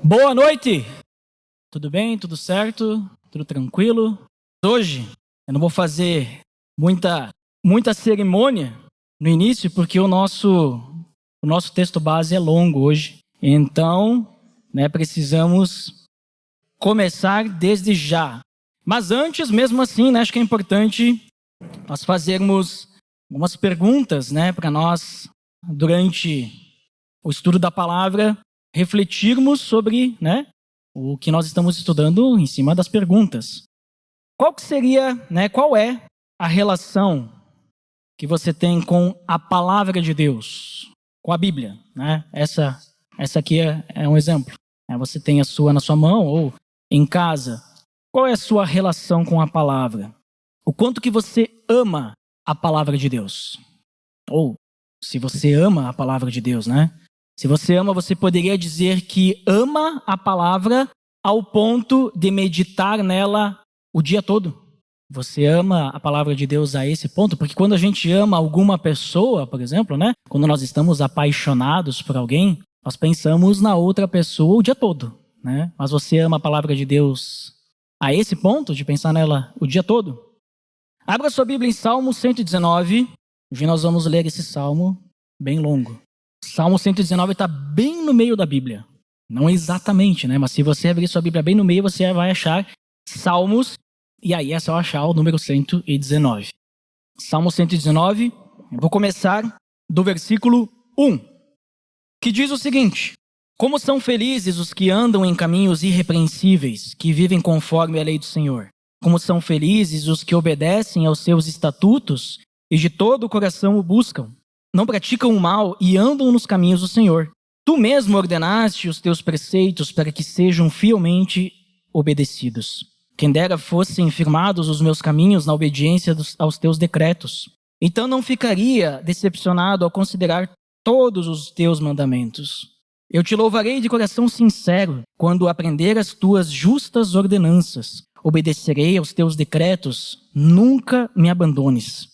Boa noite! Tudo bem? Tudo certo? Tudo tranquilo? Hoje eu não vou fazer muita cerimônia no início, porque o nosso texto base é longo hoje. Então, precisamos começar desde já. Mas antes, mesmo assim, acho que é importante nós fazermos algumas perguntas, para nós, durante o estudo da palavra, refletirmos sobre, o que nós estamos estudando em cima das perguntas. Qual é a relação que você tem com a palavra de Deus, com a Bíblia, Essa aqui é um exemplo. Você tem a sua na sua mão ou em casa. Qual é a sua relação com a palavra? O quanto que você ama a palavra de Deus? Ou se você ama a palavra de Deus, Se você ama, você poderia dizer que ama a palavra ao ponto de meditar nela o dia todo. Você ama a palavra de Deus a esse ponto? Porque quando a gente ama alguma pessoa, por exemplo, quando nós estamos apaixonados por alguém, nós pensamos na outra pessoa o dia todo, Mas você ama a palavra de Deus a esse ponto de pensar nela o dia todo? Abra sua Bíblia em Salmo 119. Hoje nós vamos ler esse salmo bem longo. Salmo 119 está bem no meio da Bíblia. Não exatamente, Mas se você abrir sua Bíblia bem no meio, você vai achar Salmos, e aí é só achar o número 119. Salmo 119, eu vou começar do versículo 1, que diz o seguinte: Como são felizes os que andam em caminhos irrepreensíveis, que vivem conforme a lei do Senhor. Como são felizes os que obedecem aos seus estatutos e de todo o coração o buscam. Não praticam o mal e andam nos caminhos do Senhor. Tu mesmo ordenaste os teus preceitos para que sejam fielmente obedecidos. Quem dera fossem firmados os meus caminhos na obediência aos teus decretos. Então não ficaria decepcionado ao considerar todos os teus mandamentos. Eu te louvarei de coração sincero quando aprender as tuas justas ordenanças. Obedecerei aos teus decretos, nunca me abandones.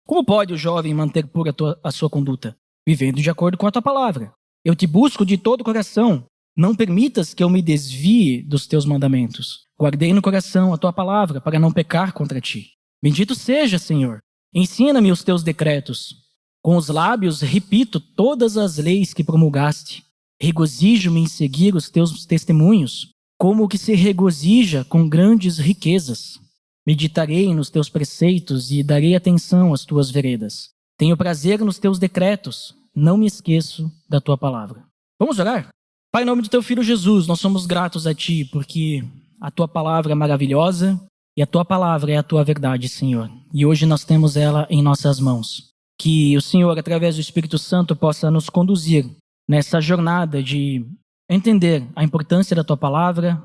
Como pode o jovem manter pura a sua conduta? Vivendo de acordo com a tua palavra. Eu te busco de todo o coração. Não permitas que eu me desvie dos teus mandamentos. Guardei no coração a tua palavra para não pecar contra ti. Bendito seja, Senhor. Ensina-me os teus decretos. Com os lábios repito todas as leis que promulgaste. Regozijo-me em seguir os teus testemunhos, como o que se regozija com grandes riquezas. Meditarei nos teus preceitos e darei atenção às tuas veredas. Tenho prazer nos teus decretos, não me esqueço da tua palavra. Vamos orar? Pai, em nome do teu Filho Jesus, nós somos gratos a ti, porque a tua palavra é maravilhosa e a tua palavra é a tua verdade, Senhor. E hoje nós temos ela em nossas mãos. Que o Senhor, através do Espírito Santo, possa nos conduzir nessa jornada de entender a importância da tua palavra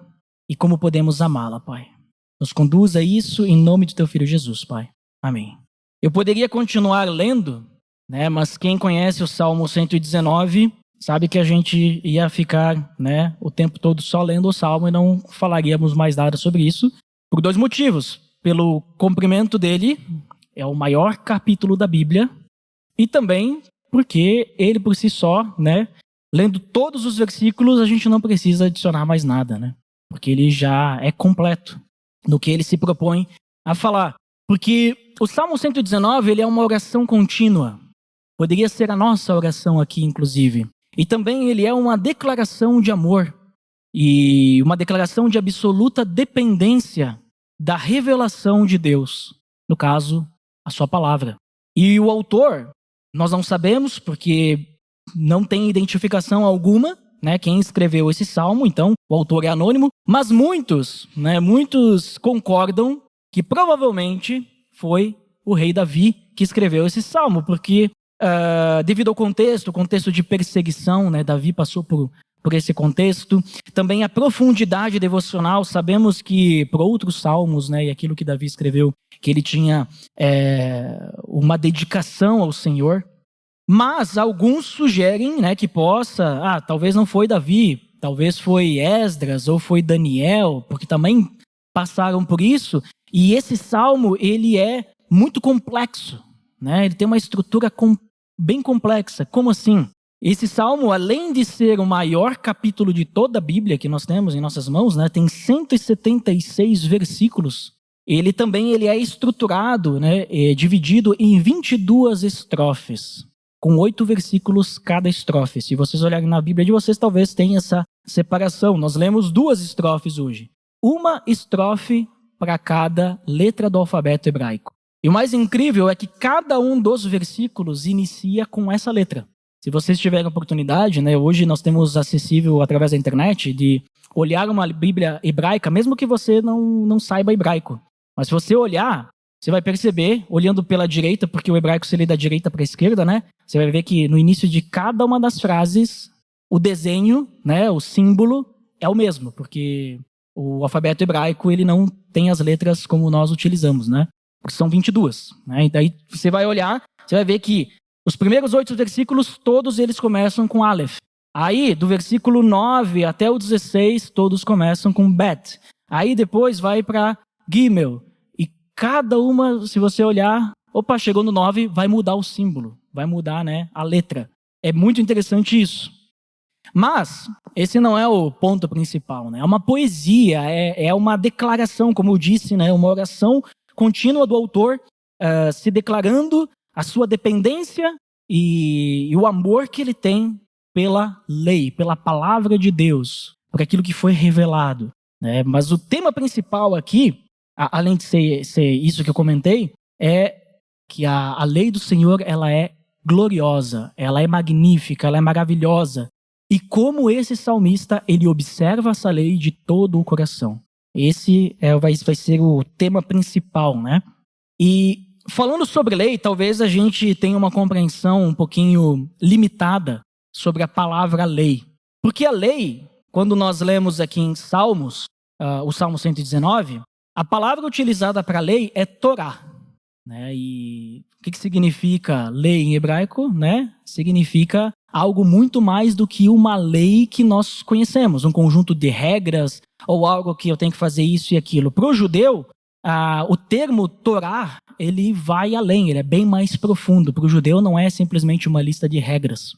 e como podemos amá-la, Pai. Nos conduza a isso em nome do teu Filho Jesus, Pai. Amém. Eu poderia continuar lendo, mas quem conhece o Salmo 119 sabe que a gente ia ficar o tempo todo só lendo o Salmo e não falaríamos mais nada sobre isso, por dois motivos. Pelo comprimento dele, é o maior capítulo da Bíblia, e também porque ele por si só, lendo todos os versículos, a gente não precisa adicionar mais nada, porque ele já é completo no que ele se propõe a falar. Porque o Salmo 119, ele é uma oração contínua. Poderia ser a nossa oração aqui, inclusive. E também ele é uma declaração de amor e uma declaração de absoluta dependência da revelação de Deus. No caso, a sua palavra. E o autor, nós não sabemos, porque não tem identificação alguma, quem escreveu esse salmo, então o autor é anônimo, mas muitos concordam que provavelmente foi o rei Davi que escreveu esse salmo, porque devido ao contexto de perseguição, Davi passou por esse contexto, também a profundidade devocional, sabemos que por outros salmos, e aquilo que Davi escreveu, que ele tinha uma dedicação ao Senhor. Mas alguns sugerem que possa, talvez não foi Davi, talvez foi Esdras ou foi Daniel, porque também passaram por isso. E esse salmo, ele é muito complexo, Ele tem uma estrutura bem complexa. Como assim? Esse salmo, além de ser o maior capítulo de toda a Bíblia que nós temos em nossas mãos, né, tem 176 versículos. Ele é estruturado, né, dividido em 22 estrofes, com 8 versículos cada estrofe. Se vocês olharem na Bíblia de vocês, talvez tenha essa separação. Nós lemos 2 estrofes hoje. Uma estrofe para cada letra do alfabeto hebraico. E o mais incrível é que cada um dos versículos inicia com essa letra. Se vocês tiverem oportunidade, né, hoje nós temos acessível através da internet de olhar uma Bíblia hebraica, mesmo que você não saiba hebraico. Mas se você olhar, você vai perceber, olhando pela direita, porque o hebraico se lê da direita para a esquerda, né? Você vai ver que no início de cada uma das frases, o desenho, né, o símbolo é o mesmo, porque o alfabeto hebraico ele não tem as letras como nós utilizamos, né? Porque são 22. Né? E daí você vai olhar, você vai ver que os primeiros 8 versículos, todos eles começam com Aleph. Aí, do versículo 9 até o 16, todos começam com Bet. Aí depois vai para Gimel. E cada uma, se você olhar, chegou no 9, vai mudar o símbolo. Vai mudar, né, a letra. É muito interessante isso. Mas, esse não é o ponto principal, né? É uma poesia, é uma declaração, como eu disse, né? Uma oração contínua do autor se declarando a sua dependência e o amor que ele tem pela lei, pela palavra de Deus, por aquilo que foi revelado. Né? Mas o tema principal aqui, além de ser isso que eu comentei, é que a lei do Senhor ela é gloriosa, ela é magnífica, ela é maravilhosa. E como esse salmista, ele observa essa lei de todo o coração. Esse vai ser o tema principal, né? E falando sobre lei, talvez a gente tenha uma compreensão um pouquinho limitada sobre a palavra lei. Porque a lei, quando nós lemos aqui em Salmos, o Salmo 119, a palavra utilizada para lei é Torá. Né? E o que significa lei em hebraico? Né? Significa algo muito mais do que uma lei que nós conhecemos, um conjunto de regras ou algo que eu tenho que fazer isso e aquilo. Para o judeu, o termo Torá, ele vai além, ele é bem mais profundo. Para o judeu não é simplesmente uma lista de regras.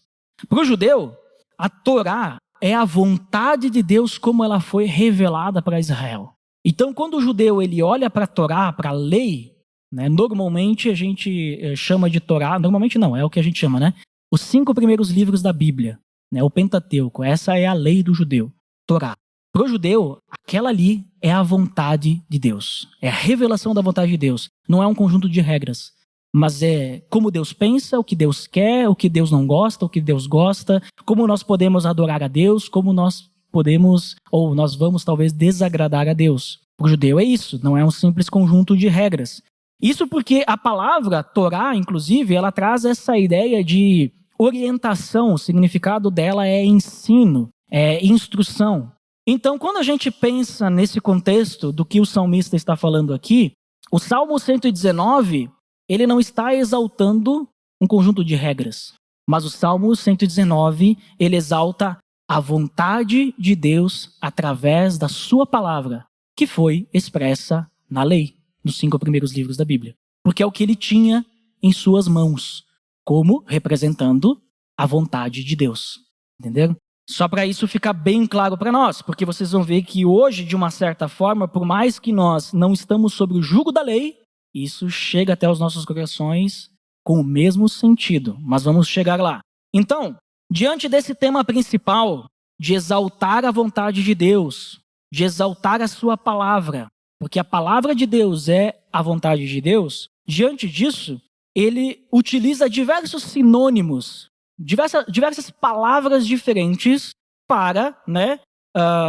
Para o judeu, a Torá é a vontade de Deus como ela foi revelada para Israel. Então, quando o judeu ele olha para a Torá, para a lei, né, normalmente a gente chama de Torá, normalmente não, é o que a gente chama, né? Os 5 primeiros livros da Bíblia, né, o Pentateuco, essa é a lei do judeu, Torá. Para o judeu, aquela ali é a vontade de Deus, é a revelação da vontade de Deus. Não é um conjunto de regras, mas é como Deus pensa, o que Deus quer, o que Deus não gosta, o que Deus gosta, como nós podemos adorar a Deus, como nós podemos, ou nós vamos talvez desagradar a Deus. Para o judeu é isso, não é um simples conjunto de regras. Isso porque a palavra Torá, inclusive, ela traz essa ideia de orientação, o significado dela é ensino, é instrução. Então, quando a gente pensa nesse contexto do que o salmista está falando aqui, o Salmo 119, ele não está exaltando um conjunto de regras, mas o Salmo 119, ele exalta a vontade de Deus através da sua palavra, que foi expressa na lei, nos 5 primeiros livros da Bíblia. Porque é o que ele tinha em suas mãos, como representando a vontade de Deus. Entenderam? Só para isso ficar bem claro para nós, porque vocês vão ver que hoje, de uma certa forma, por mais que nós não estamos sob o jugo da lei, isso chega até os nossos corações com o mesmo sentido, mas vamos chegar lá. Então, diante desse tema principal, de exaltar a vontade de Deus, de exaltar a sua palavra, porque a palavra de Deus é a vontade de Deus, diante disso, ele utiliza diversos sinônimos, diversas palavras diferentes para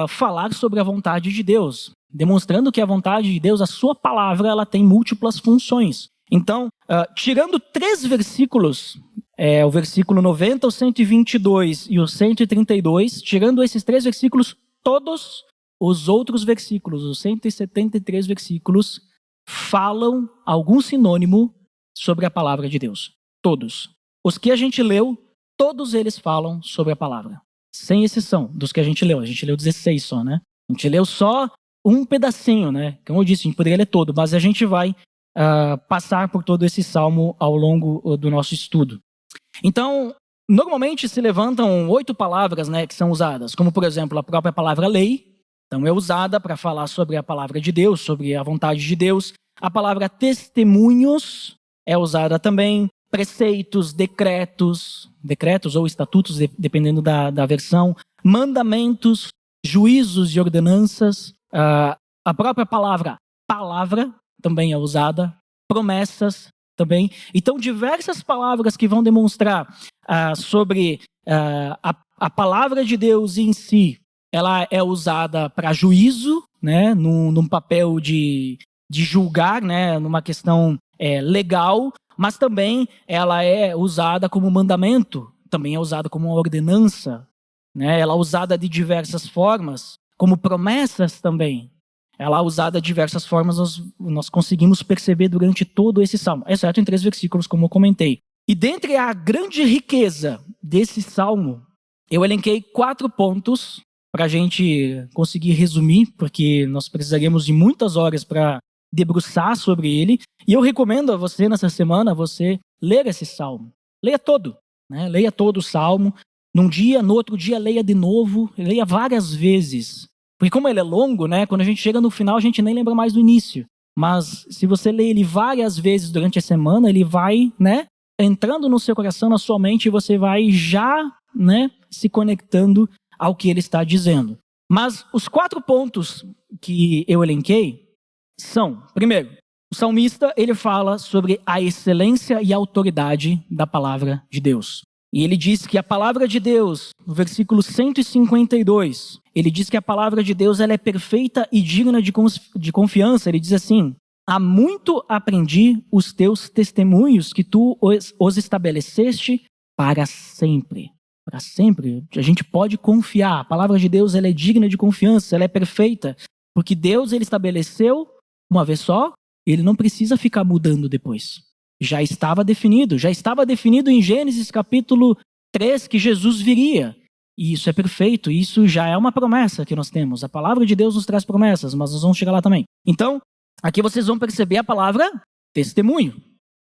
falar sobre a vontade de Deus, demonstrando que a vontade de Deus, a sua palavra, ela tem múltiplas funções. Então, tirando 3 versículos, o versículo 90, o 122 e o 132, tirando esses 3 versículos, todos os outros versículos, os 173 versículos, falam algum sinônimo sobre a palavra de Deus. Todos. Os que a gente leu, todos eles falam sobre a palavra. Sem exceção dos que a gente leu. A gente leu 16 só, né? A gente leu só um pedacinho, né? Como eu disse, a gente poderia ler todo, mas a gente vai passar por todo esse salmo ao longo do nosso estudo. Então, Normalmente se levantam 8 palavras, né, que são usadas, como por exemplo a própria palavra lei, então é usada para falar sobre a palavra de Deus, sobre a vontade de Deus. A palavra testemunhos é usada também, preceitos, decretos ou estatutos, dependendo da versão, mandamentos, juízos e ordenanças. A própria palavra também é usada, promessas também. Então, diversas palavras que vão demonstrar sobre a palavra de Deus em si. Ela é usada para juízo, né, num papel de julgar, né, numa questão legal, mas também ela é usada como mandamento, também é usada como uma ordenança, né, ela é usada de diversas formas, como promessas também. Ela é usada de diversas formas, nós conseguimos perceber durante todo esse salmo, exceto em 3 versículos, como eu comentei. E dentre a grande riqueza desse salmo, eu elenquei 4 pontos para a gente conseguir resumir, porque nós precisaríamos de muitas horas para debruçar sobre ele. E eu recomendo a você, nessa semana, você ler esse salmo. Leia todo, né? Leia todo o salmo. Num dia, no outro dia, leia de novo. Leia várias vezes. Porque como ele é longo, né? Quando a gente chega no final, a gente nem lembra mais do início. Mas se você ler ele várias vezes durante a semana, ele vai, né, entrando no seu coração, na sua mente, e você vai já, né, se conectando ao que ele está dizendo. Mas os 4 pontos que eu elenquei são, primeiro, o salmista ele fala sobre a excelência e a autoridade da palavra de Deus. E ele diz que a palavra de Deus, no versículo 152, ele diz que a palavra de Deus ela é perfeita e digna de confiança. Ele diz assim: há muito aprendi os teus testemunhos que tu os estabeleceste para sempre. Para sempre, a gente pode confiar. A palavra de Deus ela é digna de confiança, ela é perfeita. Porque Deus ele estabeleceu uma vez só, ele não precisa ficar mudando depois. Já estava definido em Gênesis capítulo 3 que Jesus viria. E isso é perfeito, isso já é uma promessa que nós temos. A palavra de Deus nos traz promessas, mas nós vamos chegar lá também. Então, aqui vocês vão perceber a palavra testemunho.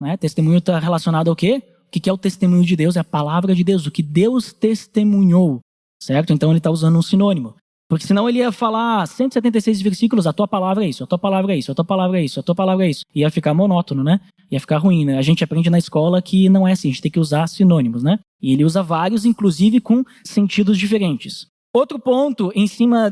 Né? Testemunho está relacionado ao quê? O que é o testemunho de Deus? É a palavra de Deus, o que Deus testemunhou, certo? Então ele está usando um sinônimo. Porque senão ele ia falar 176 versículos, a tua palavra é isso, a tua palavra é isso, a tua palavra é isso, a tua palavra é isso. Ia ficar monótono, né? Ia ficar ruim, né? A gente aprende na escola que não é assim, a gente tem que usar sinônimos, né? E ele usa vários, inclusive com sentidos diferentes. Outro ponto em cima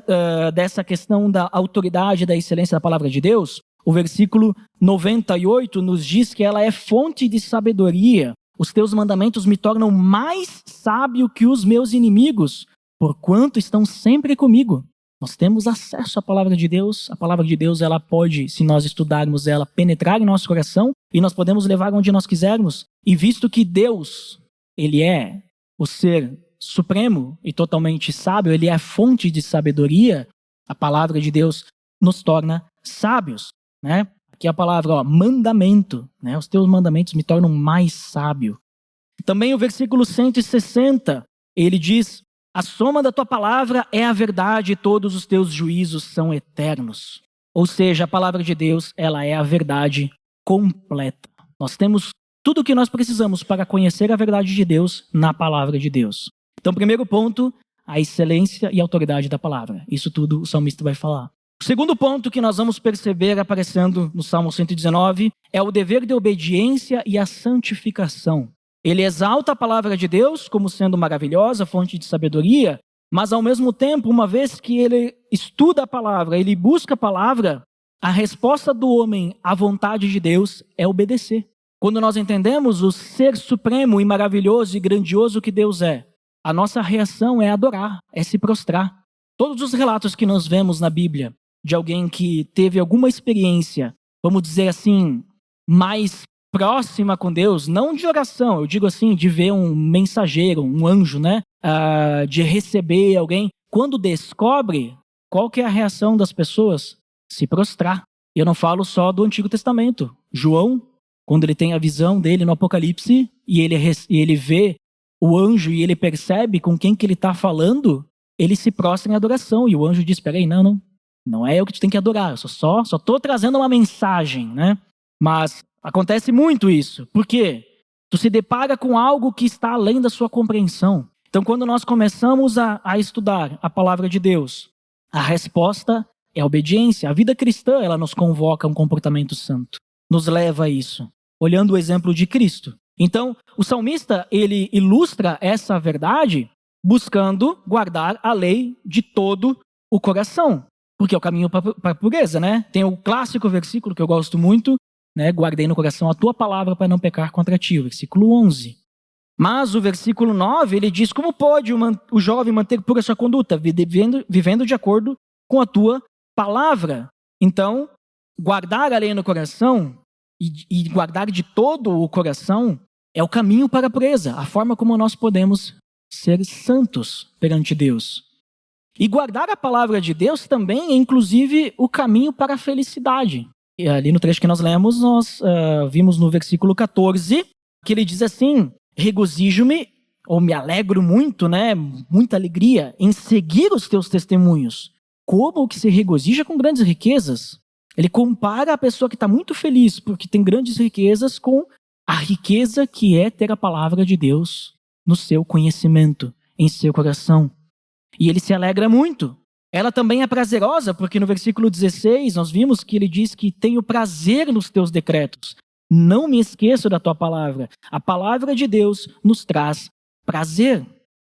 dessa questão da autoridade, da excelência da palavra de Deus, o versículo 98 nos diz que ela é fonte de sabedoria. Os teus mandamentos me tornam mais sábio que os meus inimigos, porquanto estão sempre comigo. Nós temos acesso à palavra de Deus. A palavra de Deus ela pode, se nós estudarmos ela, penetrar em nosso coração e nós podemos levar onde nós quisermos. E visto que Deus, ele é o ser supremo e totalmente sábio, ele é a fonte de sabedoria, a palavra de Deus nos torna sábios, né? Aqui a palavra, mandamento, né? Os teus mandamentos me tornam mais sábio. Também o versículo 160, ele diz: a soma da tua palavra é a verdade e todos os teus juízos são eternos. Ou seja, a palavra de Deus, ela é a verdade completa. Nós temos tudo o que nós precisamos para conhecer a verdade de Deus na palavra de Deus. Então, primeiro ponto, a excelência e a autoridade da palavra. Isso tudo o salmista vai falar. O segundo ponto que nós vamos perceber aparecendo no Salmo 119 é o dever de obediência e a santificação. Ele exalta a palavra de Deus como sendo maravilhosa, fonte de sabedoria, mas ao mesmo tempo, uma vez que ele estuda a palavra, ele busca a palavra, a resposta do homem à vontade de Deus é obedecer. Quando nós entendemos o ser supremo e maravilhoso e grandioso que Deus é, a nossa reação é adorar, é se prostrar. Todos os relatos que nós vemos na Bíblia de alguém que teve alguma experiência, vamos dizer assim, mais próxima com Deus, não de oração, eu digo assim, de ver um mensageiro, um anjo, né? De receber alguém. Quando descobre, qual que é a reação das pessoas? Se prostrar. Eu não falo só do Antigo Testamento. João, quando ele tem a visão dele no Apocalipse, e ele vê o anjo e ele percebe com quem que ele está falando, ele se prostra em adoração. E o anjo diz, peraí, não é eu que tu tem que adorar, eu só estou trazendo uma mensagem, né? Mas acontece muito isso. Por quê? Tu se depara com algo que está além da sua compreensão. Então, quando nós começamos a estudar a palavra de Deus, a resposta é a obediência. A vida cristã, ela nos convoca a um comportamento santo. Nos leva a isso, olhando o exemplo de Cristo. Então, o salmista, ele ilustra essa verdade buscando guardar a lei de todo o coração. Porque é o caminho para a pureza, né? Tem o clássico versículo que eu gosto muito, né? Guardei no coração a tua palavra para não pecar contra ti, o versículo 11. Mas o versículo 9, ele diz, como pode o jovem manter pura sua conduta? Vivendo de acordo com a tua palavra. Então, guardar a lei no coração e guardar de todo o coração é o caminho para a pureza, a forma como nós podemos ser santos perante Deus. E guardar a palavra de Deus também é, inclusive, o caminho para a felicidade. E ali no trecho que nós lemos, nós vimos no versículo 14, que ele diz assim, regozijo-me, ou me alegro muito, né? Muita alegria, em seguir os teus testemunhos. Como o que se regozija com grandes riquezas. Ele compara a pessoa que está muito feliz porque tem grandes riquezas com a riqueza que é ter a palavra de Deus no seu conhecimento, em seu coração. E ele se alegra muito. Ela também é prazerosa, porque no versículo 16 nós vimos que ele diz que tenho prazer nos teus decretos. Não me esqueço da tua palavra. A palavra de Deus nos traz prazer.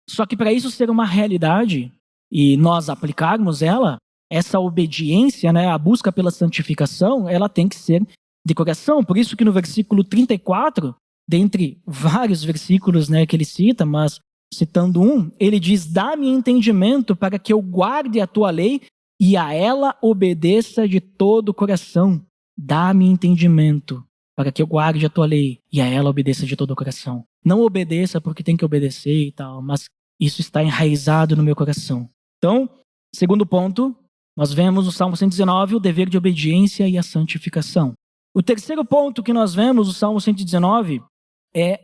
Só que para isso ser uma realidade e nós aplicarmos ela, essa obediência, né, a busca pela santificação, ela tem que ser de coração. Por isso que no versículo 34, dentre vários versículos, né, que ele cita, mas citando um, ele diz, dá-me entendimento para que eu guarde a tua lei e a ela obedeça de todo o coração. Dá-me entendimento para que eu guarde a tua lei e a ela obedeça de todo o coração. Não obedeça porque tem que obedecer e tal, mas isso está enraizado no meu coração. Então, segundo ponto, nós vemos no Salmo 119 o dever de obediência e a santificação. O terceiro ponto que nós vemos no Salmo 119 é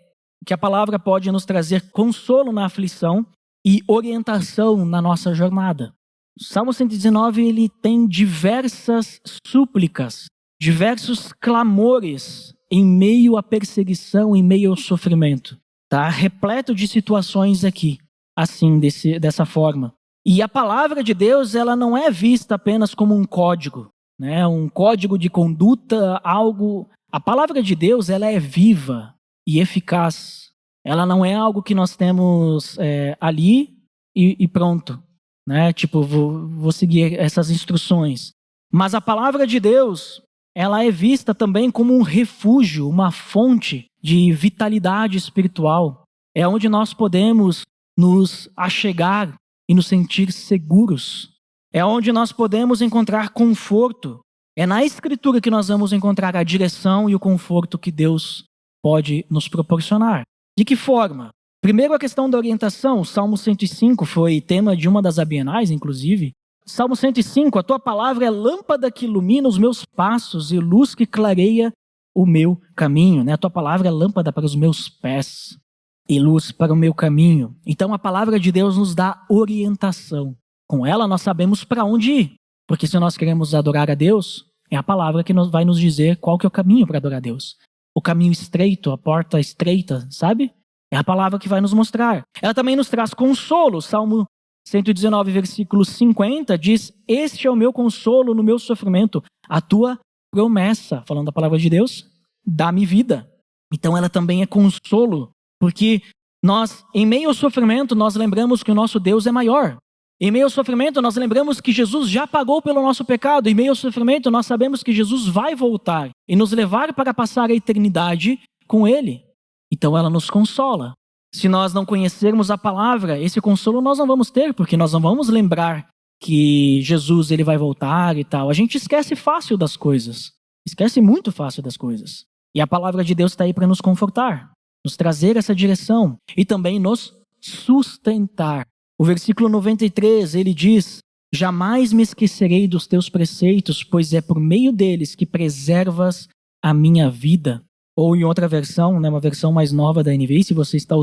que a palavra pode nos trazer consolo na aflição e orientação na nossa jornada. O Salmo 119 ele tem diversas súplicas, diversos clamores em meio à perseguição, em meio ao sofrimento. Tá repleto de situações aqui, assim, dessa forma. E a palavra de Deus, ela não é vista apenas como um código, né? Um código de conduta, algo... A palavra de Deus, ela é viva e eficaz. Ela não é algo que nós temos ali e pronto, né? Tipo, vou seguir essas instruções. Mas a palavra de Deus, ela é vista também como um refúgio, uma fonte de vitalidade espiritual. É onde nós podemos nos achegar e nos sentir seguros. É onde nós podemos encontrar conforto. É na Escritura que nós vamos encontrar a direção e o conforto que Deus pode nos proporcionar. De que forma? Primeiro, a questão da orientação. O Salmo 105 foi tema de uma das bienais, inclusive. Salmo 105, a tua palavra é lâmpada que ilumina os meus passos e luz que clareia o meu caminho. Né? A tua palavra é lâmpada para os meus pés e luz para o meu caminho. Então a palavra de Deus nos dá orientação. Com ela nós sabemos para onde ir. Porque se nós queremos adorar a Deus, é a palavra que vai nos dizer qual que é o caminho para adorar a Deus. O caminho estreito, a porta estreita, sabe? É a palavra que vai nos mostrar. Ela também nos traz consolo. Salmo 119, versículo 50 diz, este é o meu consolo no meu sofrimento, a tua promessa, falando da palavra de Deus, dá-me vida. Então ela também é consolo, porque nós, em meio ao sofrimento, nós lembramos que o nosso Deus é maior. Em meio ao sofrimento, nós lembramos que Jesus já pagou pelo nosso pecado. Em meio ao sofrimento, nós sabemos que Jesus vai voltar e nos levar para passar a eternidade com Ele. Então ela nos consola. Se nós não conhecermos a palavra, esse consolo nós não vamos ter, porque nós não vamos lembrar que Jesus ele vai voltar e tal. A gente esquece fácil das coisas. Esquece muito fácil das coisas. E a palavra de Deus está aí para nos confortar, nos trazer essa direção e também nos sustentar. O versículo 93, ele diz, jamais me esquecerei dos teus preceitos, pois é por meio deles que preservas a minha vida. Ou em outra versão, né, uma versão mais nova da NVI, se você está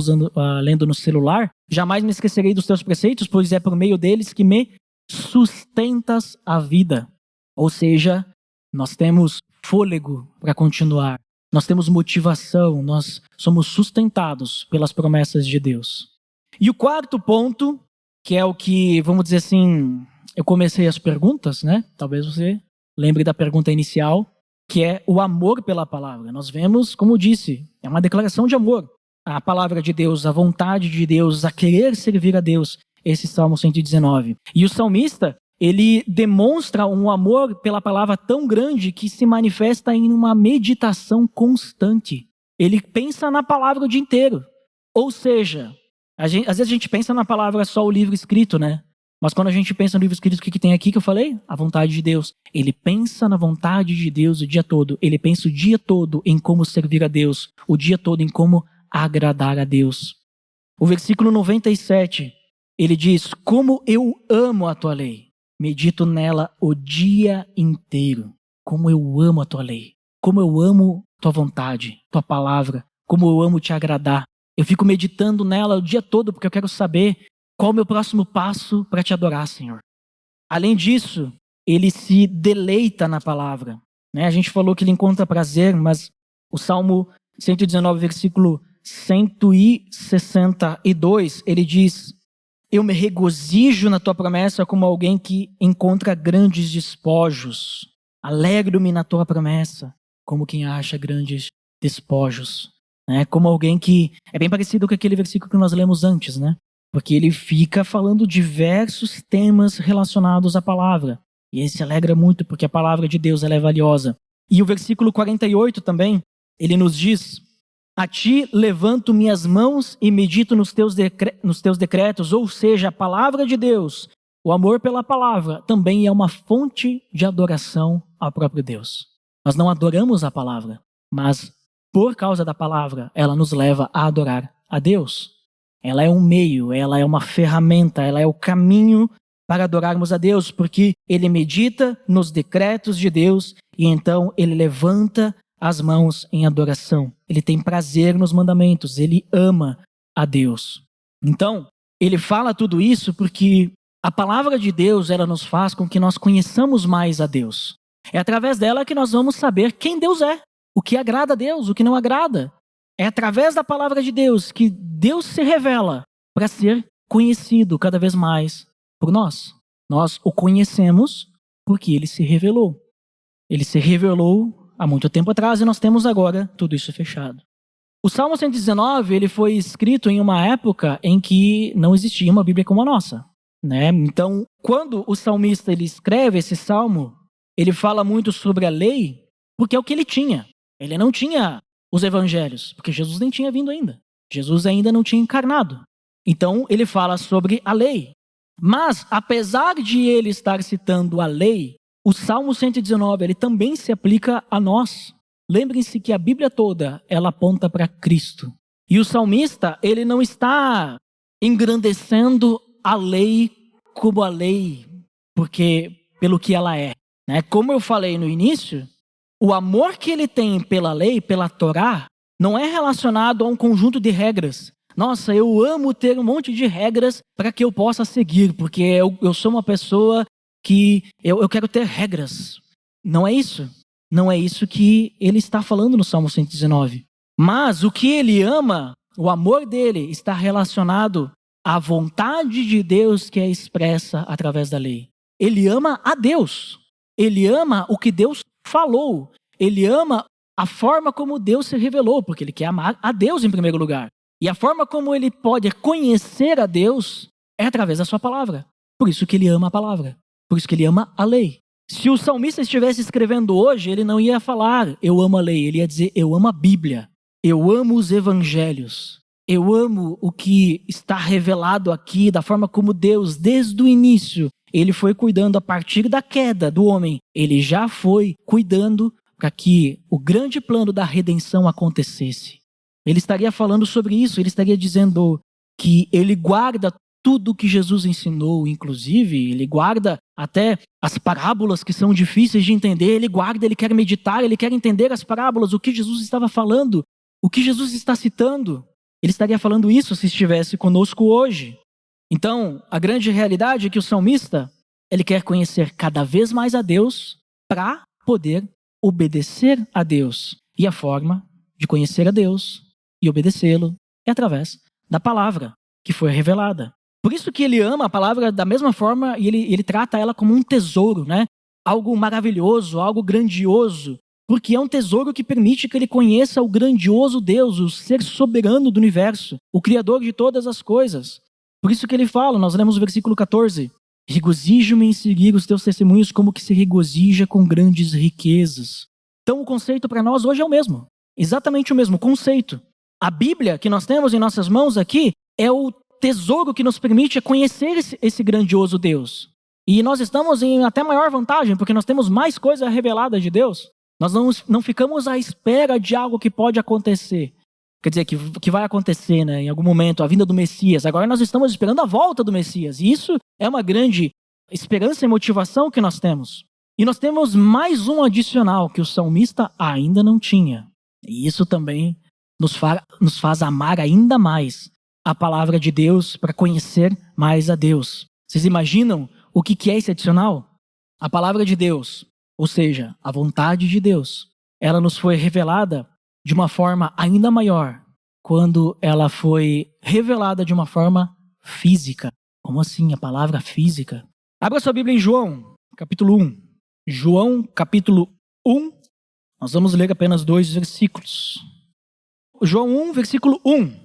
lendo no celular, jamais me esquecerei dos teus preceitos, pois é por meio deles que me sustentas a vida. Ou seja, nós temos fôlego para continuar. nós temos motivação, nós somos sustentados pelas promessas de Deus. E o quarto ponto, que é o que, vamos dizer assim, eu comecei as perguntas, né? Talvez você lembre da pergunta inicial, que é o amor pela palavra. Nós vemos, como eu disse, é uma declaração de amor. A palavra de Deus, a vontade de Deus, a querer servir a Deus, esse Salmo 119. E o salmista, ele demonstra um amor pela palavra tão grande que se manifesta em uma meditação constante. Ele pensa na palavra o dia inteiro. Ou seja, às vezes a gente pensa na palavra só o livro escrito, né? Mas quando a gente pensa no livro escrito, o que tem aqui que eu falei? A vontade de Deus. Ele pensa na vontade de Deus o dia todo. Ele pensa o dia todo em como servir a Deus. O dia todo em como agradar a Deus. O versículo 97, ele diz: como eu amo a tua lei. Medito nela o dia inteiro. Como eu amo a tua lei. Como eu amo tua vontade, tua palavra. Como eu amo te agradar. Eu fico meditando nela o dia todo porque eu quero saber qual o meu próximo passo para te adorar, Senhor. Além disso, ele se deleita na palavra. A gente falou que ele encontra prazer, mas o Salmo 119, versículo 162, ele diz: eu me regozijo na tua promessa como alguém que encontra grandes despojos. Alegro-me na tua promessa como quem acha grandes despojos. Como alguém que... É bem parecido com aquele versículo que nós lemos antes, né? Porque ele fica falando diversos temas relacionados à palavra. E ele se alegra muito porque a palavra de Deus ela é valiosa. E o versículo 48 também, ele nos diz: a ti levanto minhas mãos e medito nos teus decretos. Ou seja, a palavra de Deus, o amor pela palavra, também é uma fonte de adoração ao próprio Deus. Nós não adoramos a palavra, mas por causa da palavra, ela nos leva a adorar a Deus. Ela é um meio, ela é uma ferramenta, ela é o caminho para adorarmos a Deus, porque ele medita nos decretos de Deus e então ele levanta as mãos em adoração. Ele tem prazer nos mandamentos, ele ama a Deus. Então, ele fala tudo isso porque a palavra de Deus, ela nos faz com que nós conheçamos mais a Deus. É através dela que nós vamos saber quem Deus é, o que agrada a Deus, o que não agrada. É através da palavra de Deus que Deus se revela para ser conhecido cada vez mais por nós. Nós o conhecemos porque ele se revelou. Ele se revelou há muito tempo atrás e nós temos agora tudo isso fechado. O Salmo 119 ele foi escrito em uma época em que não existia uma Bíblia como a nossa. Então, quando o salmista ele escreve esse salmo, ele fala muito sobre a lei porque é o que ele tinha. Ele não tinha os evangelhos, porque Jesus nem tinha vindo ainda. Jesus ainda não tinha encarnado. Então, ele fala sobre a lei. Mas, apesar de ele estar citando a lei, o Salmo 119, ele também se aplica a nós. Lembrem-se que a Bíblia toda, ela aponta para Cristo. E o salmista, ele não está engrandecendo a lei como a lei, pelo que ela é. Como eu falei no início, o amor que ele tem pela lei, pela Torá, não é relacionado a um conjunto de regras. Nossa, eu amo ter um monte de regras para que eu possa seguir, porque eu sou uma pessoa que eu quero ter regras. Não é isso. Não é isso que ele está falando no Salmo 119. Mas o que ele ama, o amor dele, está relacionado à vontade de Deus que é expressa através da lei. Ele ama a Deus. Ele ama o que Deus falou. Ele ama a forma como Deus se revelou, porque ele quer amar a Deus em primeiro lugar. E a forma como ele pode conhecer a Deus é através da sua palavra. Por isso que ele ama a palavra. Por isso que ele ama a lei. Se o salmista estivesse escrevendo hoje, ele não ia falar eu amo a lei, ele ia dizer eu amo a Bíblia. Eu amo os evangelhos. Eu amo o que está revelado aqui, da forma como Deus, desde o início, ele foi cuidando a partir da queda do homem. Ele já foi cuidando para que o grande plano da redenção acontecesse. Ele estaria falando sobre isso, ele estaria dizendo que ele guarda tudo que Jesus ensinou, inclusive, ele guarda até as parábolas que são difíceis de entender, ele guarda, ele quer meditar, ele quer entender as parábolas, o que Jesus estava falando, o que Jesus está citando. Ele estaria falando isso se estivesse conosco hoje. Então, a grande realidade é que o salmista, ele quer conhecer cada vez mais a Deus para poder obedecer a Deus. E a forma de conhecer a Deus e obedecê-lo é através da palavra que foi revelada. Por isso que ele ama a palavra da mesma forma e ele trata ela como um tesouro, né? Algo maravilhoso, algo grandioso, porque é um tesouro que permite que ele conheça o grandioso Deus, o ser soberano do universo, o Criador de todas as coisas. Por isso que ele fala, nós lemos o versículo 14, regozijo-me em seguir os teus testemunhos como que se regozija com grandes riquezas. Então o conceito para nós hoje é o mesmo, exatamente o mesmo conceito. A Bíblia que nós temos em nossas mãos aqui é o tesouro que nos permite conhecer esse grandioso Deus. E nós estamos em até maior vantagem, porque nós temos mais coisas reveladas de Deus. Nós não ficamos à espera de algo que pode acontecer. Quer dizer, que vai acontecer, né, em algum momento, a vinda do Messias. Agora nós estamos esperando a volta do Messias. E isso é uma grande esperança e motivação que nós temos. E nós temos mais um adicional que o salmista ainda não tinha. E isso também nos faz amar ainda mais a palavra de Deus para conhecer mais a Deus. Vocês imaginam o que é esse adicional? A palavra de Deus, ou seja, a vontade de Deus, ela nos foi revelada de uma forma ainda maior quando ela foi revelada de uma forma física. Como assim, a palavra física? Abra sua Bíblia em João, capítulo 1. João, capítulo 1. Nós vamos ler apenas 2 versículos. João 1, versículo 1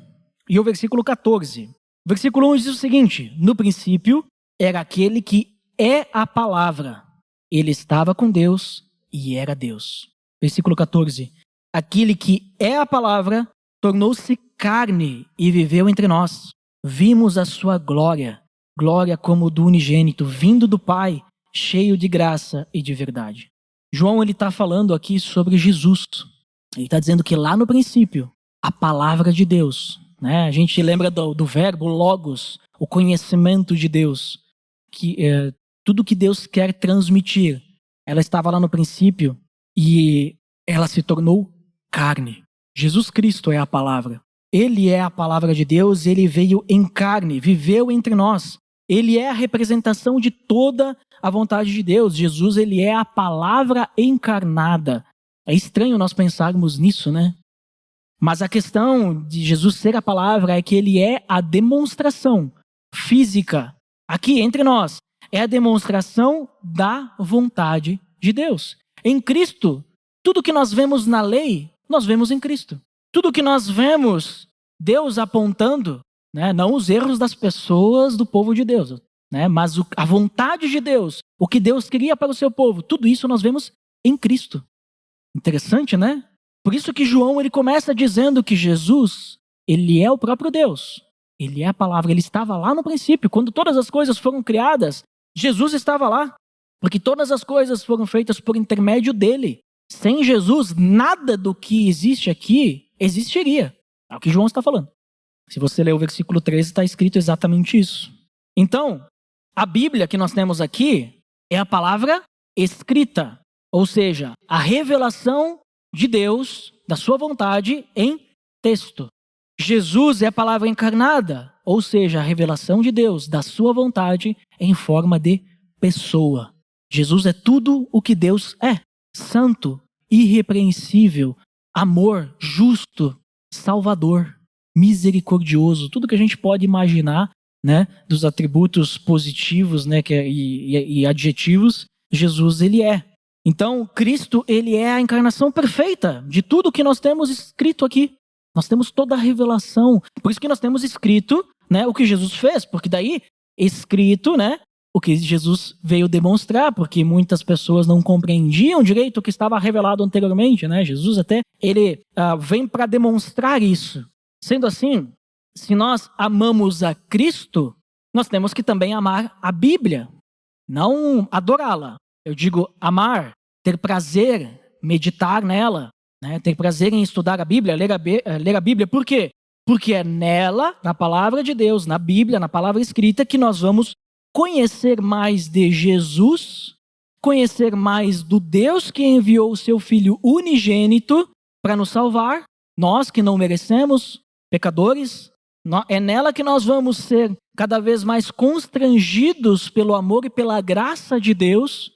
e o versículo 14. O versículo 1 diz o seguinte: no princípio era aquele que é a palavra. Ele estava com Deus e era Deus. Versículo 14. Aquele que é a palavra tornou-se carne e viveu entre nós. Vimos a sua glória, glória como do unigênito, vindo do Pai, cheio de graça e de verdade. João ele está falando aqui sobre Jesus. Ele está dizendo que lá no princípio, a palavra de Deus, né? A gente lembra do verbo logos, o conhecimento de Deus, que tudo que Deus quer transmitir, ela estava lá no princípio e ela se tornou carne. Jesus Cristo é a palavra. Ele é a palavra de Deus, ele veio em carne, viveu entre nós. Ele é a representação de toda a vontade de Deus. Jesus, ele é a palavra encarnada. É estranho nós pensarmos nisso, né? Mas a questão de Jesus ser a palavra é que ele é a demonstração física, aqui entre nós, é a demonstração da vontade de Deus. Em Cristo, tudo que nós vemos na lei, nós vemos em Cristo. Tudo que nós vemos Deus apontando, né, não os erros das pessoas do povo de Deus, né, mas a vontade de Deus, o que Deus queria para o seu povo, tudo isso nós vemos em Cristo. Interessante, né? Por isso que João ele começa dizendo que Jesus, ele é o próprio Deus. Ele é a palavra, ele estava lá no princípio. Quando todas as coisas foram criadas, Jesus estava lá. Porque todas as coisas foram feitas por intermédio dele. Sem Jesus, nada do que existe aqui existiria. É o que João está falando. Se você ler o versículo 13, está escrito exatamente isso. Então, a Bíblia que nós temos aqui é a palavra escrita. Ou seja, a revelação de Deus, da sua vontade, em texto. Jesus é a palavra encarnada, ou seja, a revelação de Deus, da sua vontade, em forma de pessoa. Jesus é tudo o que Deus é. Santo, irrepreensível, amor, justo, salvador, misericordioso. Tudo que a gente pode imaginar, né, dos atributos positivos, né, e adjetivos, Jesus ele é. Então, Cristo, ele é a encarnação perfeita de tudo que nós temos escrito aqui. Nós temos toda a revelação. Por isso que nós temos escrito, né, o que Jesus fez, porque daí, escrito, né, o que Jesus veio demonstrar, porque muitas pessoas não compreendiam direito o que estava revelado anteriormente, né? Jesus até, ele vem para demonstrar isso. Sendo assim, se nós amamos a Cristo, nós temos que também amar a Bíblia, não adorá-la. Eu digo amar, ter prazer, meditar nela, né? Ter prazer em estudar a Bíblia, ler a Bíblia. Por quê? Porque é nela, na palavra de Deus, na Bíblia, na palavra escrita, que nós vamos conhecer mais de Jesus, conhecer mais do Deus que enviou o seu Filho unigênito para nos salvar, nós que não merecemos, pecadores. É nela que nós vamos ser cada vez mais constrangidos pelo amor e pela graça de Deus,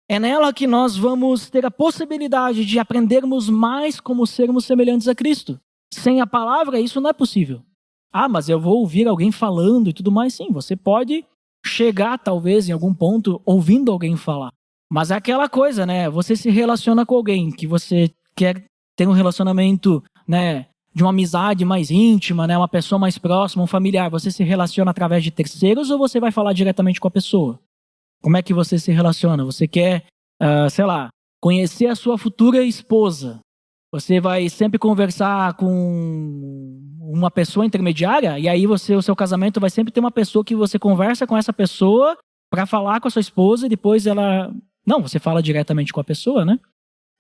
É nela que nós vamos ter a possibilidade de aprendermos mais como sermos semelhantes a Cristo. Sem a palavra, isso não é possível. Ah, mas eu vou ouvir alguém falando e tudo mais. Sim, você pode chegar, talvez, em algum ponto, ouvindo alguém falar. Mas é aquela coisa, né? Você se relaciona com alguém que você quer ter um relacionamento, né, de uma amizade mais íntima, né, uma pessoa mais próxima, um familiar. Você se relaciona através de terceiros ou você vai falar diretamente com a pessoa? Como é que você se relaciona? Você quer, sei lá, conhecer a sua futura esposa. Você vai sempre conversar com uma pessoa intermediária e aí o seu casamento vai sempre ter uma pessoa que você conversa com essa pessoa para falar com a sua esposa e depois ela... Não, você fala diretamente com a pessoa, né?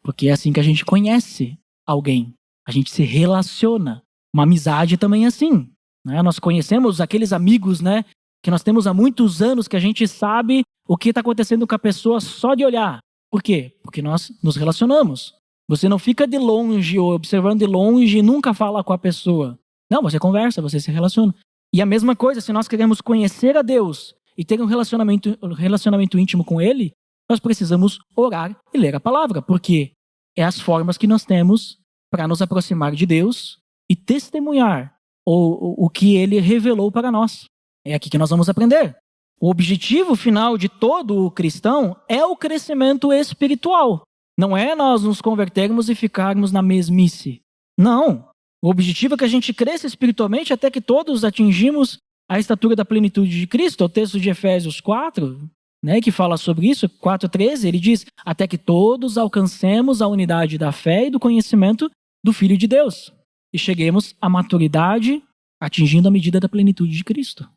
Porque é assim que a gente conhece alguém. A gente se relaciona. Uma amizade também é assim, né? Nós conhecemos aqueles amigos, né, que nós temos há muitos anos que a gente sabe o que está acontecendo com a pessoa só de olhar. Por quê? Porque nós nos relacionamos. Você não fica de longe ou observando de longe e nunca fala com a pessoa. Não, você conversa, você se relaciona. E a mesma coisa, se nós queremos conhecer a Deus e ter um relacionamento íntimo com Ele, nós precisamos orar e ler a palavra, porque é as formas que nós temos para nos aproximar de Deus e testemunhar o que Ele revelou para nós. É aqui que nós vamos aprender. O objetivo final de todo cristão é o crescimento espiritual. Não é nós nos convertermos e ficarmos na mesmice. Não. O objetivo é que a gente cresça espiritualmente até que todos atingimos a estatura da plenitude de Cristo. O texto de Efésios 4, né, que fala sobre isso, 4:13, ele diz: até que todos alcancemos a unidade da fé e do conhecimento do Filho de Deus e cheguemos à maturidade, atingindo a medida da plenitude de Cristo.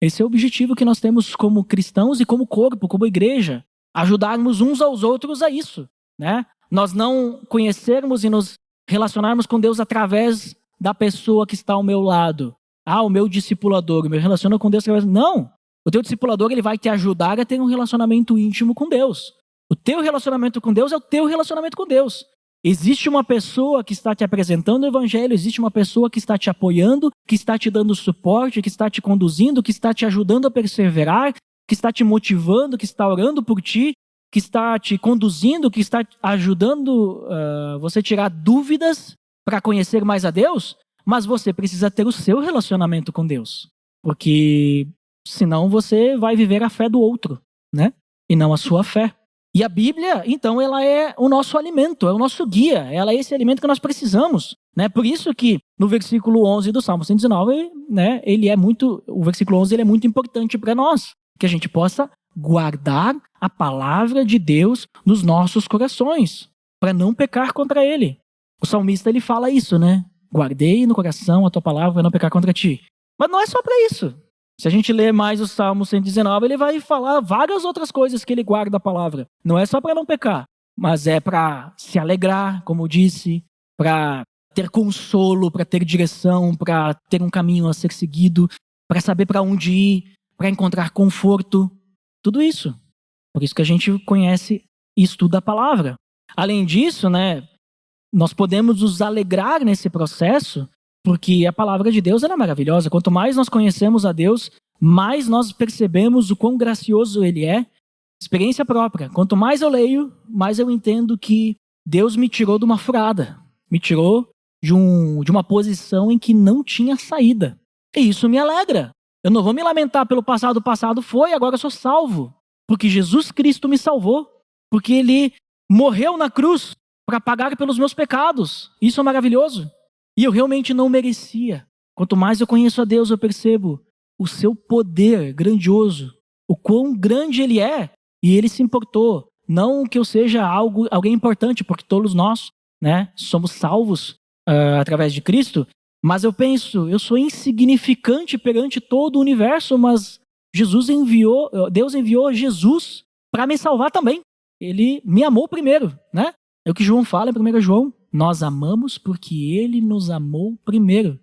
Esse é o objetivo que nós temos como cristãos e como corpo, como igreja, ajudarmos uns aos outros a isso, né? Nós não conhecermos e nos relacionarmos com Deus através da pessoa que está ao meu lado. Ah, o meu discipulador, eu me relaciono com Deus através... Não! O teu discipulador, ele vai te ajudar a ter um relacionamento íntimo com Deus. O teu relacionamento com Deus é o teu relacionamento com Deus. Existe uma pessoa que está te apresentando o evangelho, existe uma pessoa que está te apoiando, que está te dando suporte, que está te conduzindo, que está te ajudando a perseverar, que está te motivando, que está orando por ti, que está te conduzindo, que está ajudando você a tirar dúvidas para conhecer mais a Deus, mas você precisa ter o seu relacionamento com Deus. Porque senão você vai viver a fé do outro, né? E não a sua fé. E a Bíblia, então, ela é o nosso alimento, é o nosso guia, ela é esse alimento que nós precisamos, né? Por isso que no versículo 11 do Salmo 119, né, o versículo 11 ele é muito importante para nós, que a gente possa guardar a palavra de Deus nos nossos corações, para não pecar contra ele. O salmista, ele fala isso, né? Guardei no coração a tua palavra para não pecar contra ti. Mas não é só para isso. Se a gente ler mais o Salmo 119, ele vai falar várias outras coisas que ele guarda a palavra. Não é só para não pecar, mas é para se alegrar, como eu disse, para ter consolo, para ter direção, para ter um caminho a ser seguido, para saber para onde ir, para encontrar conforto. Tudo isso. Por isso que a gente conhece e estuda a palavra. Além disso, né, nós podemos nos alegrar nesse processo, porque a palavra de Deus ela é maravilhosa. Quanto mais nós conhecemos a Deus, mais nós percebemos o quão gracioso Ele é. Experiência própria. Quanto mais eu leio, mais eu entendo que Deus me tirou de uma furada. Me tirou de uma posição em que não tinha saída. E isso me alegra. Eu não vou me lamentar pelo passado. O passado foi, agora eu sou salvo. Porque Jesus Cristo me salvou. Porque Ele morreu na cruz para pagar pelos meus pecados. Isso é maravilhoso. E eu realmente não merecia. Quanto mais eu conheço a Deus, eu percebo o seu poder grandioso, o quão grande Ele é, e Ele se importou. Não que eu seja alguém importante, porque todos nós, né, somos salvos através de Cristo, mas eu penso, eu sou insignificante perante todo o universo, mas Deus enviou Jesus para me salvar também. Ele me amou primeiro, né? É o que João fala em 1 João. Nós amamos porque Ele nos amou primeiro.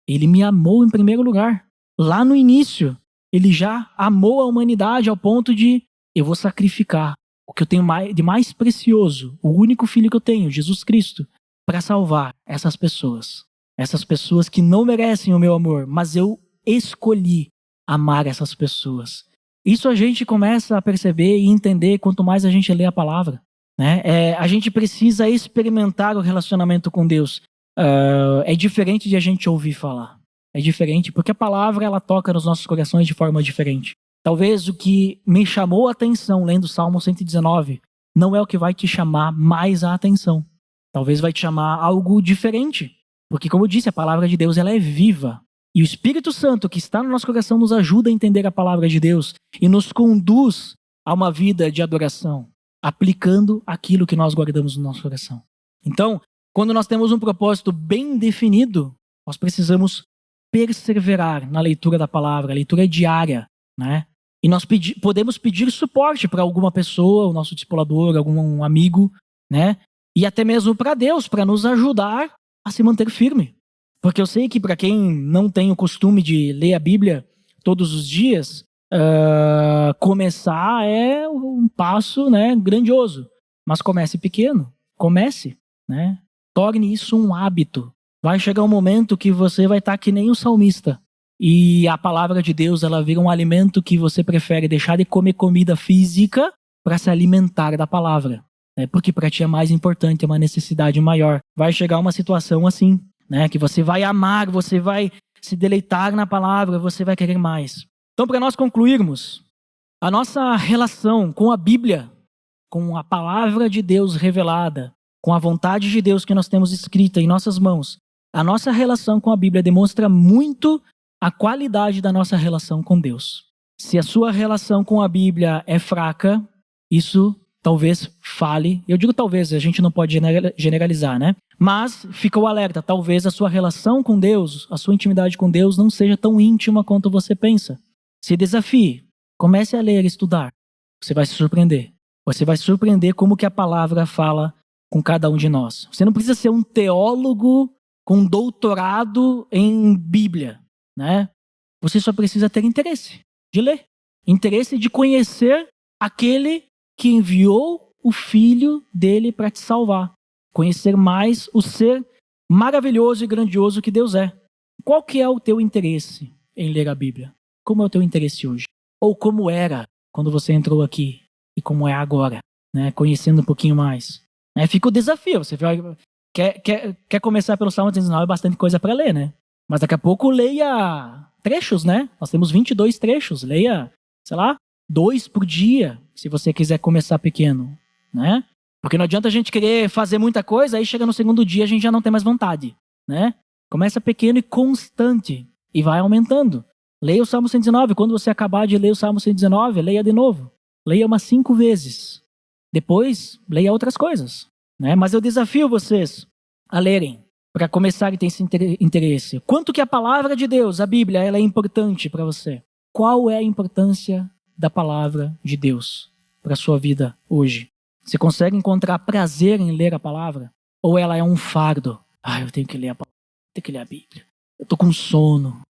Ele me amou em primeiro lugar. Lá no início, Ele já amou a humanidade ao ponto de eu vou sacrificar o que eu tenho de mais precioso, o único filho que eu tenho, Jesus Cristo, para salvar essas pessoas. Essas pessoas que não merecem o meu amor, mas eu escolhi amar essas pessoas. Isso a gente começa a perceber e entender quanto mais a gente lê a palavra, né? A gente precisa experimentar o relacionamento com Deus. É diferente de a gente ouvir falar. É diferente porque a palavra ela toca nos nossos corações de forma diferente. Talvez o que me chamou a atenção lendo o Salmo 119 não é o que vai te chamar mais a atenção. Talvez vai te chamar algo diferente. Porque, como eu disse, a palavra de Deus ela é viva. E o Espírito Santo que está no nosso coração nos ajuda a entender a palavra de Deus e nos conduz a uma vida de adoração, aplicando aquilo que nós guardamos no nosso coração. Então, quando nós temos um propósito bem definido, nós precisamos perseverar na leitura da palavra, a leitura diária, né? E nós podemos pedir suporte para alguma pessoa, o nosso discipulador, algum amigo, né? E até mesmo para Deus, para nos ajudar a se manter firme. Porque eu sei que para quem não tem o costume de ler a Bíblia todos os dias, começar é um passo, né, grandioso. Mas comece pequeno. Comece, né? Torne isso um hábito. Vai chegar um momento que você vai estar que nem o salmista. E a palavra de Deus, ela vira um alimento que você prefere deixar de comer comida física para se alimentar da palavra. Porque para ti é mais importante, é uma necessidade maior. Vai chegar uma situação assim, né? Que você vai amar, você vai se deleitar na palavra, você vai querer mais. Então, para nós concluirmos, a nossa relação com a Bíblia, com a palavra de Deus revelada, com a vontade de Deus que nós temos escrita em nossas mãos, a nossa relação com a Bíblia demonstra muito a qualidade da nossa relação com Deus. Se a sua relação com a Bíblia é fraca, isso talvez fale. Eu digo talvez, a gente não pode generalizar, né? Mas fica o alerta, talvez a sua relação com Deus, a sua intimidade com Deus não seja tão íntima quanto você pensa. Se desafie, comece a ler e estudar. Você vai se surpreender. Você vai se surpreender como que a palavra fala com cada um de nós. Você não precisa ser um teólogo com doutorado em Bíblia, né? Você só precisa ter interesse de ler. Interesse de conhecer aquele que enviou o Filho dele para te salvar. Conhecer mais o ser maravilhoso e grandioso que Deus é. Qual que é o teu interesse em ler a Bíblia? Como é o teu interesse hoje? Ou como era quando você entrou aqui e como é agora, né? Conhecendo um pouquinho mais. Fica o desafio. Você quer começar pelo Salmo 119, é bastante coisa para ler, né? Mas daqui a pouco leia trechos, né? Nós temos 22 trechos. Leia, 2 por dia, se você quiser começar pequeno, né? Porque não adianta a gente querer fazer muita coisa, aí chega no segundo dia a gente já não tem mais vontade, né? Começa pequeno e constante e vai aumentando. Leia o Salmo 119, quando você acabar de ler o Salmo 119, leia de novo. Leia umas 5 vezes. Depois, leia outras coisas, né? Mas eu desafio vocês a lerem, para começar a ter esse interesse. Quanto que a palavra de Deus, a Bíblia, ela é importante para você? Qual é a importância da palavra de Deus para a sua vida hoje? Você consegue encontrar prazer em ler a palavra? Ou ela é um fardo? Eu tenho que ler a palavra, tenho que ler a Bíblia. Eu tô com sono.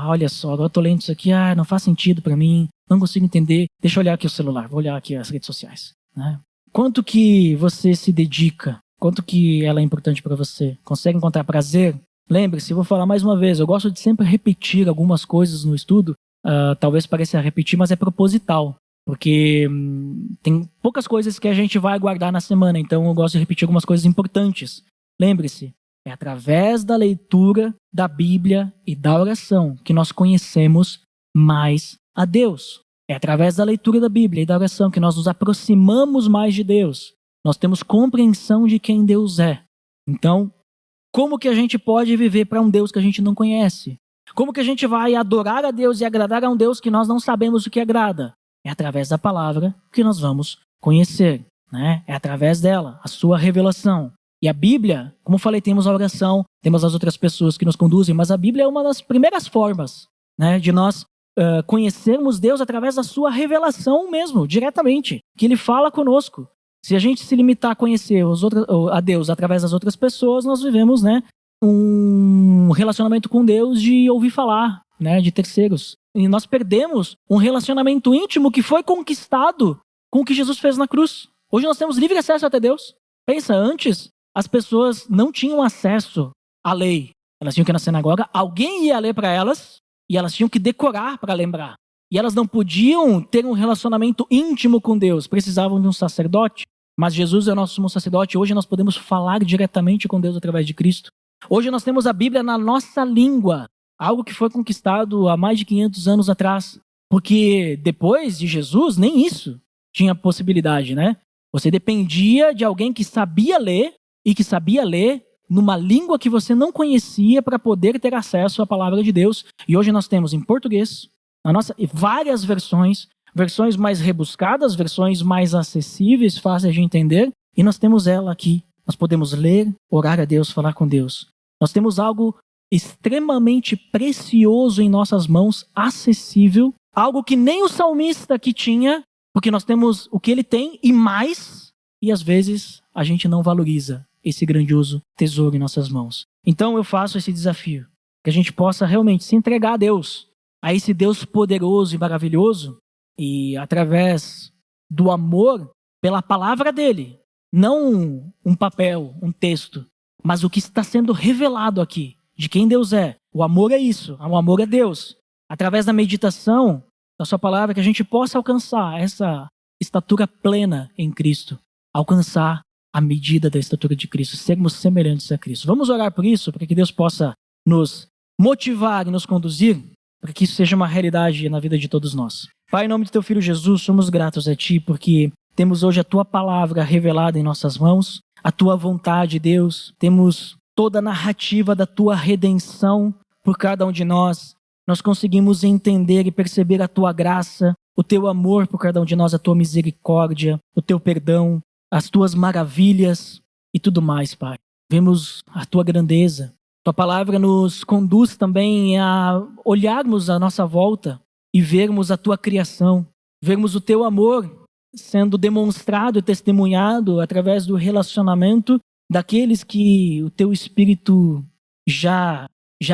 Olha só, agora eu tô lendo isso aqui, não faz sentido para mim, não consigo entender. Deixa eu olhar aqui o celular, vou olhar aqui as redes sociais, né? Quanto que você se dedica? Quanto que ela é importante para você? Consegue encontrar prazer? Lembre-se, eu vou falar mais uma vez, eu gosto de sempre repetir algumas coisas no estudo. Talvez pareça repetir, mas é proposital. Porque tem poucas coisas que a gente vai guardar na semana, então eu gosto de repetir algumas coisas importantes. Lembre-se, é através da leitura da Bíblia e da oração que nós conhecemos mais a Deus. É através da leitura da Bíblia e da oração que nós nos aproximamos mais de Deus. Nós temos compreensão de quem Deus é. Então, como que a gente pode viver para um Deus que a gente não conhece? Como que a gente vai adorar a Deus e agradar a um Deus que nós não sabemos o que agrada? É através da palavra que nós vamos conhecer, né? É através dela, a sua revelação. E a Bíblia, como eu falei, temos a oração, temos as outras pessoas que nos conduzem, mas a Bíblia é uma das primeiras formas, né, de nós conhecermos Deus através da sua revelação mesmo, diretamente, que Ele fala conosco. Se a gente se limitar a conhecer a Deus através das outras pessoas, nós vivemos, né, um relacionamento com Deus de ouvir falar, né, de terceiros. E nós perdemos um relacionamento íntimo que foi conquistado com o que Jesus fez na cruz. Hoje nós temos livre acesso até Deus. Pensa, antes as pessoas não tinham acesso à lei. Elas tinham que ir na sinagoga, alguém ia ler para elas e elas tinham que decorar para lembrar. e elas não podiam ter um relacionamento íntimo com Deus, precisavam de um sacerdote. Mas Jesus é o nosso sumo sacerdote. Hoje nós podemos falar diretamente com Deus através de Cristo. Hoje nós temos a Bíblia na nossa língua, algo que foi conquistado há mais de 500 anos atrás. Porque depois de Jesus, nem isso tinha possibilidade, né? Você dependia de alguém que sabia ler e que sabia ler numa língua que você não conhecia para poder ter acesso à palavra de Deus. E hoje nós temos em português, várias versões mais rebuscadas, versões mais acessíveis, fáceis de entender, e nós temos ela aqui. Nós podemos ler, orar a Deus, falar com Deus. Nós temos algo extremamente precioso em nossas mãos, acessível, algo que nem o salmista aqui tinha, porque nós temos o que ele tem e mais, e às vezes a gente não valoriza esse grandioso tesouro em nossas mãos. Então eu faço esse desafio, que a gente possa realmente se entregar a Deus, a esse Deus poderoso e maravilhoso, e através do amor pela palavra dele, não um papel, um texto, mas o que está sendo revelado aqui, de quem Deus é. O amor é isso, o amor é Deus. Através da meditação da sua palavra, que a gente possa alcançar essa estatura plena em Cristo, alcançar a medida da estatura de Cristo, sermos semelhantes a Cristo. Vamos orar por isso, para que Deus possa nos motivar e nos conduzir, para que isso seja uma realidade na vida de todos nós. Pai, em nome de teu Filho Jesus, somos gratos a ti, porque temos hoje a tua palavra revelada em nossas mãos, a tua vontade, Deus. Temos toda a narrativa da tua redenção por cada um de nós. Nós conseguimos entender e perceber a tua graça, o teu amor por cada um de nós, a tua misericórdia, o teu perdão, as tuas maravilhas e tudo mais, Pai. Vemos a tua grandeza. Tua palavra nos conduz também a olharmos à nossa volta e vermos a tua criação, vermos o teu amor sendo demonstrado e testemunhado através do relacionamento daqueles que o teu Espírito já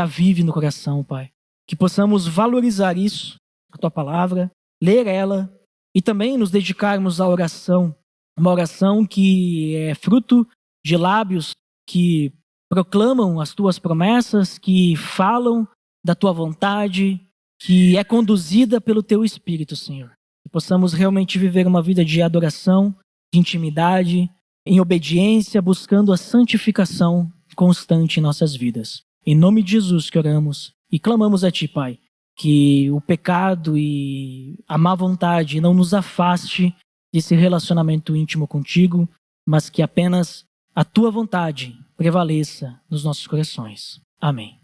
vive no coração, Pai. Que possamos valorizar isso, a tua palavra, ler ela e também nos dedicarmos à oração. Uma oração que é fruto de lábios que proclamam as tuas promessas, que falam da tua vontade, que é conduzida pelo teu Espírito, Senhor. Que possamos realmente viver uma vida de adoração, de intimidade, em obediência, buscando a santificação constante em nossas vidas. Em nome de Jesus que oramos e clamamos a ti, Pai, que o pecado e a má vontade não nos afaste desse relacionamento íntimo contigo, mas que apenas a tua vontade prevaleça nos nossos corações. Amém.